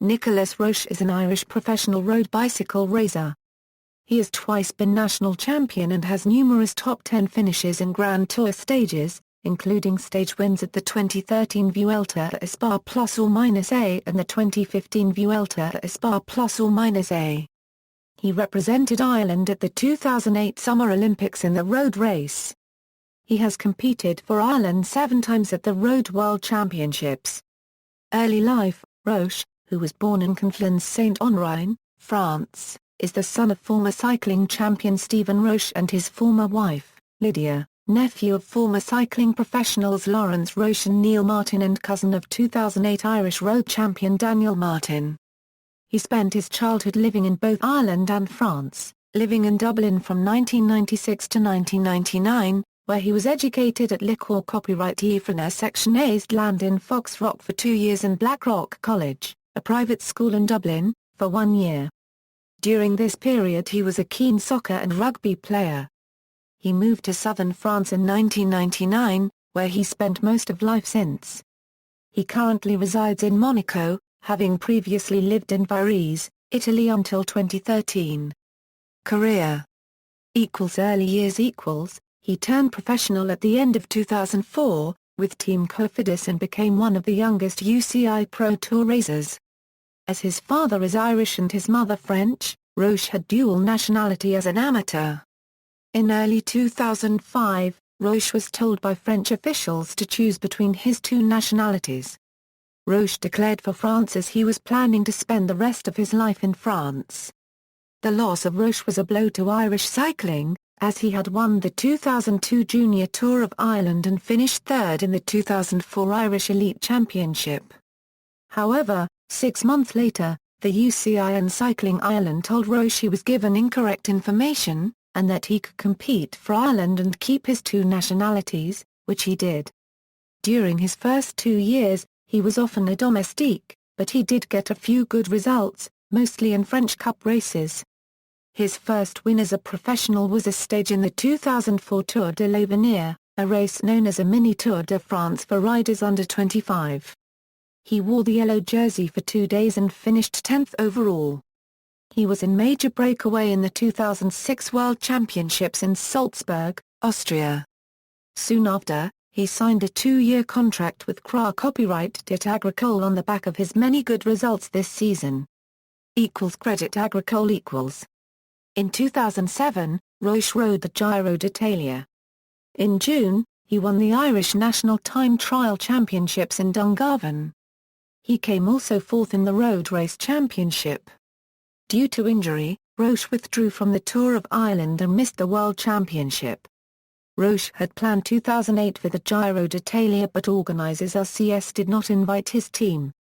Nicolas Roche is an Irish professional road bicycle racer. He has twice been national champion and has numerous top 10 finishes in Grand Tour stages, including stage wins at the 2013 Vuelta a Spa ±A and the 2015 Vuelta a Spa ±A. He represented Ireland at the 2008 Summer Olympics in the road race. He has competed for Ireland 7 times at the Road World Championships. Early life: Roche, who was born in Conflans-Saint-Honorine, France, is the son of former cycling champion Stephen Roche and his former wife, Lydia, nephew of former cycling professionals Laurence Roche and Neil Martin and cousin of 2008 Irish road champion Daniel Martin. He spent his childhood living in both Ireland and France, living in Dublin from 1996 to 1999, where he was educated at Licor Copyright Ifrana Section A's Land in Foxrock for 2 years and Blackrock College, a private school in Dublin, for 1 year. During this period he was a keen soccer and rugby player. He moved to southern France in 1999, where he spent most of life since. He currently resides in Monaco, having previously lived in Varese, Italy until 2013. Career. Early years: he turned professional at the end of 2004, with Team Cofidis and became one of the youngest UCI Pro Tour racers. As his father is Irish and his mother French, Roche had dual nationality as an amateur. In early 2005, Roche was told by French officials to choose between his 2 nationalities. Roche declared for France as he was planning to spend the rest of his life in France. The loss of Roche was a blow to Irish cycling, as he had won the 2002 Junior Tour of Ireland and finished 3rd in the 2004 Irish Elite Championship. However, 6 months later, the UCI and Cycling Ireland told Roche he was given incorrect information, and that he could compete for Ireland and keep his 2 nationalities, which he did. During his first 2 years, he was often a domestique, but he did get a few good results, mostly in French Cup races. His first win as a professional was a stage in the 2004 Tour de l'Avenir, a race known as a mini Tour de France for riders under 25. He wore the yellow jersey for 2 days and finished 10th overall. He was in major breakaway in the 2006 World Championships in Salzburg, Austria. Soon after, he signed a 2-year contract with CRA Copyright Agricole on the back of his many good results this season. Credit Agricole . In 2007, Roche rode the Giro d'Italia. In June, he won the Irish National Time Trial Championships in Dungarvan. He came also 4th in the Road Race Championship. Due to injury, Roche withdrew from the Tour of Ireland and missed the World Championship. Roche had planned 2008 for the Giro d'Italia, but organisers RCS did not invite his team.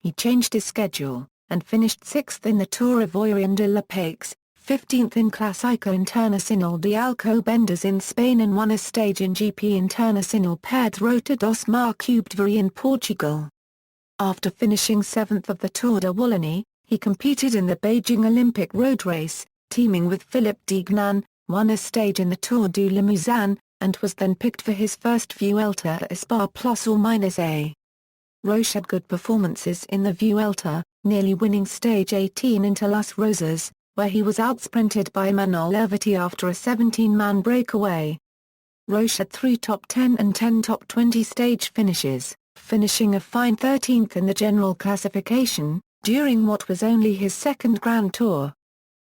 He changed his schedule, and finished 6th in the Tour of Orient de la Paix, 15th in Clásico Internacional de Alcobendas in Spain, and won a stage in GP Internacional Pedro Rota dos Mar Cubedvari in Portugal. After finishing 7th of the Tour de Wallonie, he competed in the Beijing Olympic road race, teaming with Philippe Dignan, won a stage in the Tour du Limousin, and was then picked for his first Vuelta a Spa ±A. Roche had good performances in the Vuelta, nearly winning stage 18 into Las Rosas, where he was outsprinted by Manuel Erviti after a 17-man breakaway. Roche had 3 top 10 and 10 top 20 stage finishes, finishing a fine 13th in the general classification, during what was only his 2nd Grand Tour.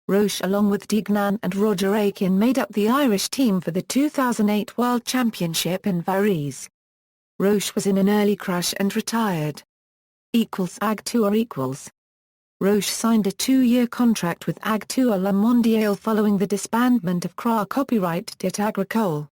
Roche, along with Dignan and Roger Aitken, made up the Irish team for the 2008 World Championship in Varese. Roche was in an early crash and retired. Ag Tour . Roche signed a 2-year contract with Ag Tour La Mondiale following the disbandment of CRA Copyright Agricole.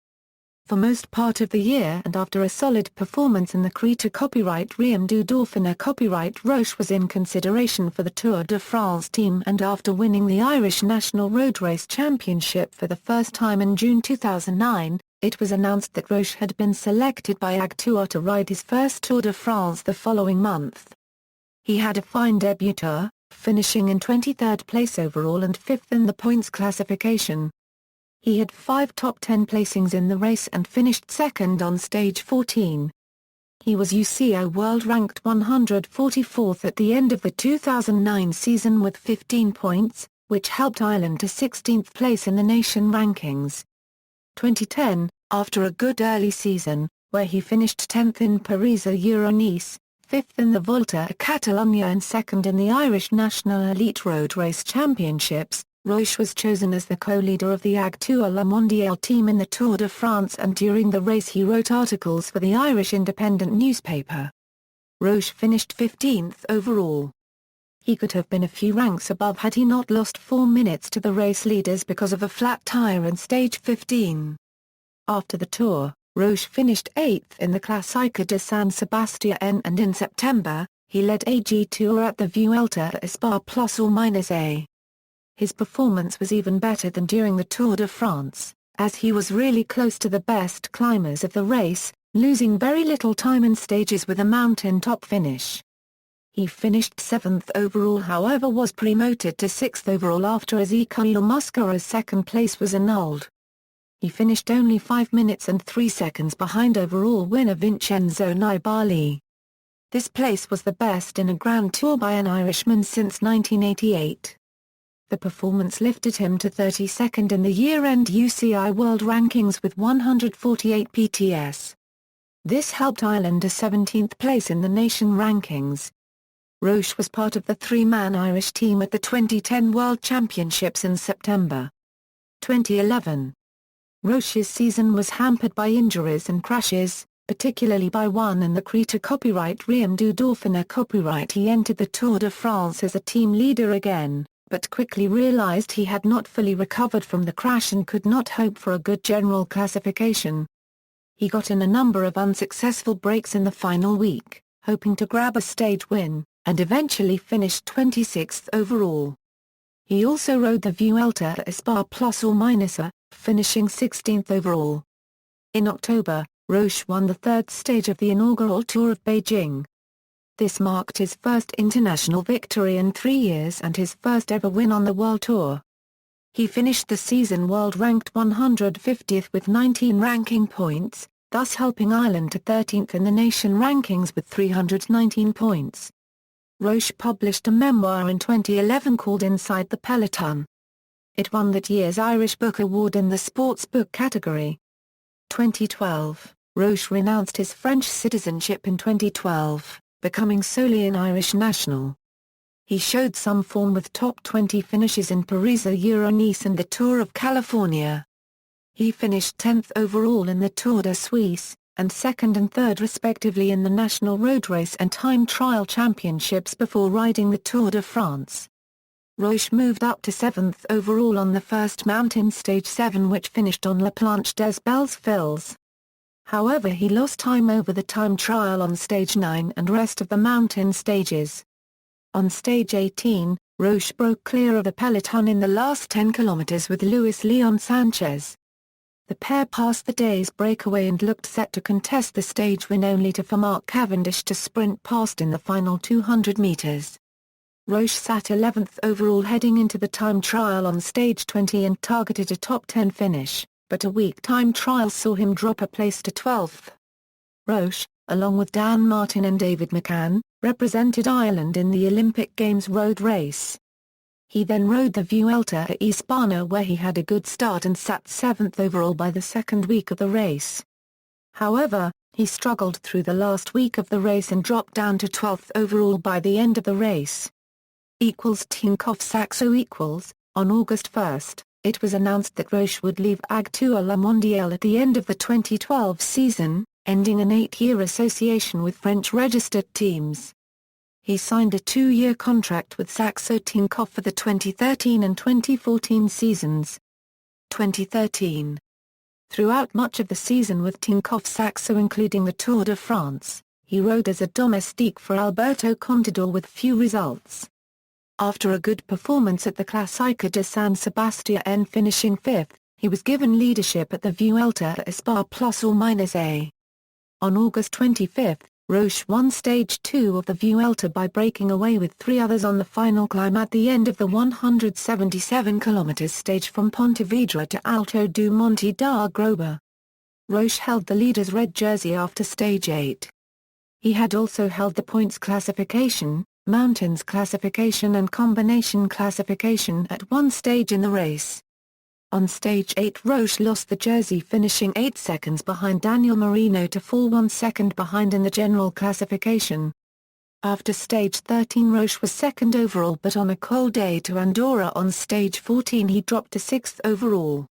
For most part of the year and after a solid performance in the Creta Copyright Riem du Dauphiné Copyright, Roche was in consideration for the Tour de France team, and after winning the Irish National Road Race Championship for the first time in June 2009, it was announced that Roche had been selected by Ag Tour to ride his first Tour de France the following month. He had a fine debut tour, finishing in 23rd place overall and 5th in the points classification. He had 5 top 10 placings in the race and finished 2nd on stage 14. He was UCI World ranked 144th at the end of the 2009 season with 15 points, which helped Ireland to 16th place in the nation rankings. 2010, after a good early season, where he finished 10th in Paris-Nice, 5th in the Vuelta a Catalunya and 2nd in the Irish National Elite Road Race Championships, Roche was chosen as the co-leader of the AG2 La Mondiale team in the Tour de France, and during the race he wrote articles for the Irish Independent newspaper. Roche finished 15th overall. He could have been a few ranks above had he not lost 4 minutes to the race leaders because of a flat tyre in stage 15. After the Tour, Roche finished 8th in the Classica de San Sebastián, and in September, he led AG Tour at the Vuelta a Spa+/-A. His performance was even better than during the Tour de France, as he was really close to the best climbers of the race, losing very little time in stages with a mountain-top finish. He finished 7th overall, however was promoted to 6th overall after Ezequiel Mosquera's second place was annulled. He finished only 5 minutes and 3 seconds behind overall winner Vincenzo Nibali. This place was the best in a Grand Tour by an Irishman since 1988. The performance lifted him to 32nd in the year-end UCI World Rankings with 148 PTS. This helped Ireland to 17th place in the nation rankings. Roche was part of the three-man Irish team at the 2010 World Championships in September. 2011. Roche's season was hampered by injuries and crashes, particularly by one in the Creta copyright Riem du Dauphiné copyright. He entered the Tour de France as a team leader again, but quickly realized he had not fully recovered from the crash and could not hope for a good general classification. He got in a number of unsuccessful breaks in the final week, hoping to grab a stage win, and eventually finished 26th overall. He also rode the Vuelta a Spa+/-A, finishing 16th overall. In October, Roche won the third stage of the inaugural Tour of Beijing. This marked his first international victory in 3 years and his first ever win on the World Tour. He finished the season world ranked 150th with 19 ranking points, thus helping Ireland to 13th in the nation rankings with 319 points. Roche published a memoir in 2011 called Inside the Peloton. It won that year's Irish Book Award in the sports book category. 2012, Roche renounced his French citizenship in 2012. Becoming solely an Irish national. He showed some form with top 20 finishes in Paris-Nice and the Tour of California. He finished 10th overall in the Tour de Suisse, and 2nd and 3rd respectively in the National Road Race and Time Trial Championships before riding the Tour de France. Roche moved up to 7th overall on the first mountain stage 7, which finished on La Planche des Belles Filles. However, he lost time over the time trial on stage 9 and rest of the mountain stages. On stage 18, Roche broke clear of the peloton in the last 10 kilometers with Luis Leon Sanchez. The pair passed the day's breakaway and looked set to contest the stage win, only for Mark Cavendish to sprint past in the final 200 meters. Roche sat 11th overall heading into the time trial on stage 20 and targeted a top 10 finish, but a weak time trial saw him drop a place to 12th. Roche, along with Dan Martin and David McCann, represented Ireland in the Olympic Games road race. He then rode the Vuelta a España, where he had a good start and sat 7th overall by the second week of the race. However, he struggled through the last week of the race and dropped down to 12th overall by the end of the race. Tinkoff Saxo On August 1, it was announced that Roche would leave AG2 La Mondiale at the end of the 2012 season, ending an 8-year association with French-registered teams. He signed a 2-year contract with Saxo Tinkoff for the 2013 and 2014 seasons. 2013. Throughout much of the season with Tinkoff Saxo, including the Tour de France, he rode as a domestique for Alberto Contador with few results. After a good performance at the Classica de San Sebastián finishing 5th, he was given leadership at the Vuelta a Spa+/-A. On August 25, Roche won Stage 2 of the Vuelta by breaking away with 3 others on the final climb at the end of the 177 km stage from Pontevedra to Alto do Monte da Groba. Roche held the leader's red jersey after Stage 8. He had also held the points classification, mountains classification and combination classification at one stage in the race. On stage 8 Roche lost the jersey, finishing 8 seconds behind Daniel Marino to fall 1 second behind in the general classification. After stage 13 Roche was second overall, but on a cold day to Andorra on stage 14 he dropped to 6th overall.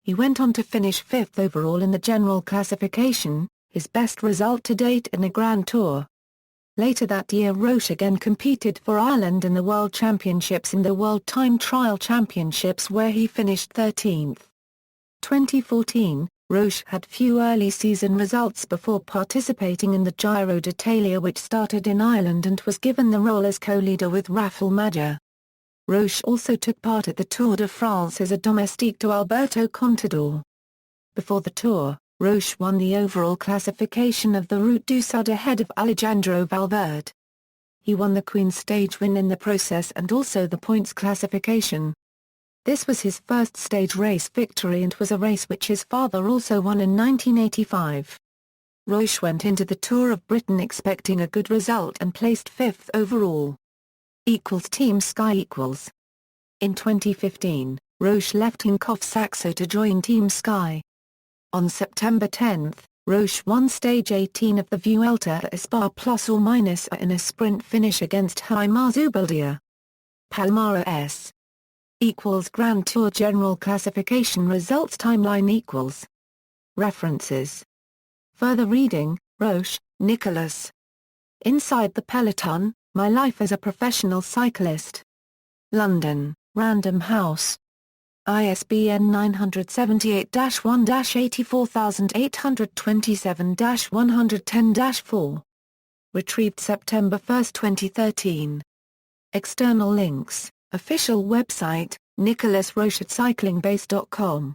He went on to finish 5th overall in the general classification, his best result to date in a Grand Tour. Later that year Roche again competed for Ireland in the World Championships and the World Time Trial Championships, where he finished 13th. 2014, Roche had few early season results before participating in the Giro d'Italia, which started in Ireland, and was given the role as co-leader with Rafał Majka. Roche also took part at the Tour de France as a domestique to Alberto Contador. Before the Tour, Roche won the overall classification of the Route du Sud ahead of Alejandro Valverde. He won the Queen's Stage win in the process and also the points classification. This was his first stage race victory and was a race which his father also won in 1985. Roche went into the Tour of Britain expecting a good result and placed 5th overall. Team Sky. In 2015, Roche left Tinkoff Saxo to join Team Sky. On September 10, Roche won stage 18 of the Vuelta at España in a sprint finish against Jaime Zubeldia. Palmares Grand Tour General Classification Results Timeline References. Further reading, Roche, Nicolas. Inside the Peloton, My Life as a Professional Cyclist. London, Random House. ISBN 978-1-84827-110-4. Retrieved September 1, 2013. External links. Official website, Nicolas Roche at cyclingbase.com.